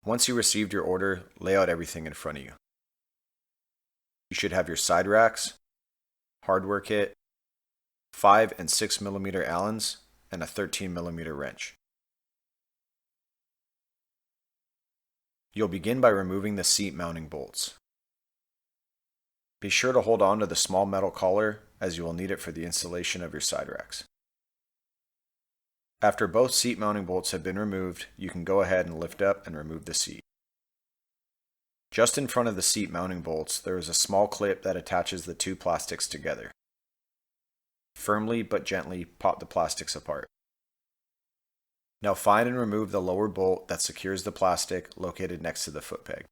Once you received your order, lay out everything in front of you. You should have your side racks, hardware kit, 5 and 6 mm Allens, and a 13 mm wrench. You'll begin by removing the seat mounting bolts. Be sure to hold on to the small metal collar as you will need it for the installation of your side racks. After both seat mounting bolts have been removed, you can go ahead and lift up and remove the seat. Just in front of the seat mounting bolts, there is a small clip that attaches the two plastics together. Firmly but gently pop the plastics apart. Now find and remove the lower bolt that secures the plastic located next to the foot peg.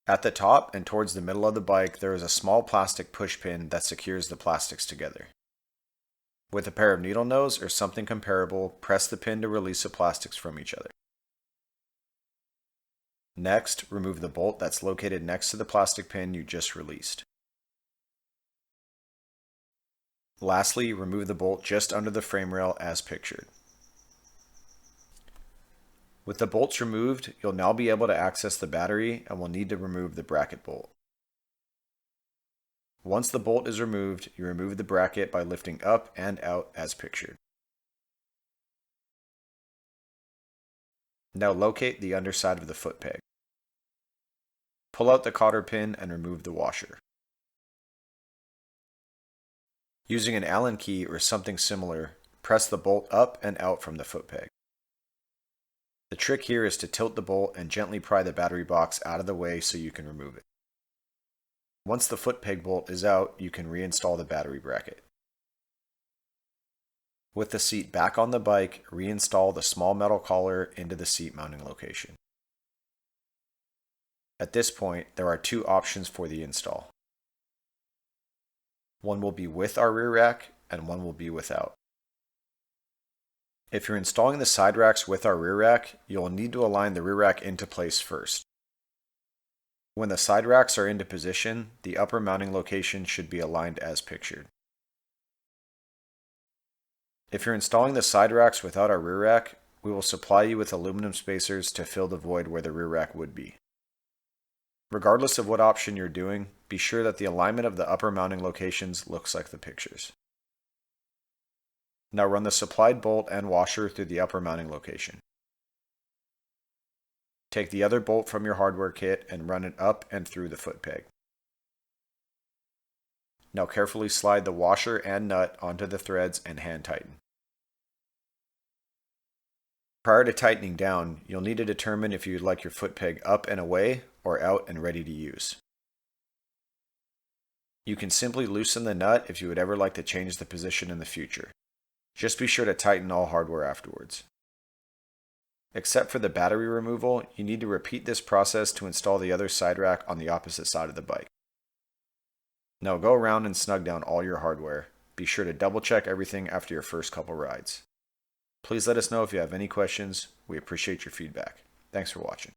At the top and towards the middle of the bike, there is a small plastic push pin that secures the plastics together. With a pair of needle nose or something comparable, press the pin to release the plastics from each other. Next, remove the bolt that's located next to the plastic pin you just released. Lastly, remove the bolt just under the frame rail as pictured. With the bolts removed, you'll now be able to access the battery and will need to remove the bracket bolt. Once the bolt is removed, you remove the bracket by lifting up and out as pictured. Now locate the underside of the foot peg. Pull out the cotter pin and remove the washer. Using an Allen key or something similar, press the bolt up and out from the foot peg. The trick here is to tilt the bolt and gently pry the battery box out of the way so you can remove it. Once the foot peg bolt is out, you can reinstall the battery bracket. With the seat back on the bike, reinstall the small metal collar into the seat mounting location. At this point, there are two options for the install. One will be with our rear rack and one will be without. If you're installing the side racks with our rear rack, you'll need to align the rear rack into place first. When the side racks are into position, the upper mounting location should be aligned as pictured. If you're installing the side racks without our rear rack, we will supply you with aluminum spacers to fill the void where the rear rack would be. Regardless of what option you're doing, be sure that the alignment of the upper mounting locations looks like the pictures. Now run the supplied bolt and washer through the upper mounting location. Take the other bolt from your hardware kit and run it up and through the foot peg. Now carefully slide the washer and nut onto the threads and hand tighten. Prior to tightening down, you'll need to determine if you'd like your foot peg up and away or out and ready to use. You can simply loosen the nut if you would ever like to change the position in the future. Just be sure to tighten all hardware afterwards. Except for the battery removal, you need to repeat this process to install the other side rack on the opposite side of the bike. Now go around and snug down all your hardware. Be sure to double check everything after your first couple rides. Please let us know if you have any questions. We appreciate your feedback. Thanks for watching.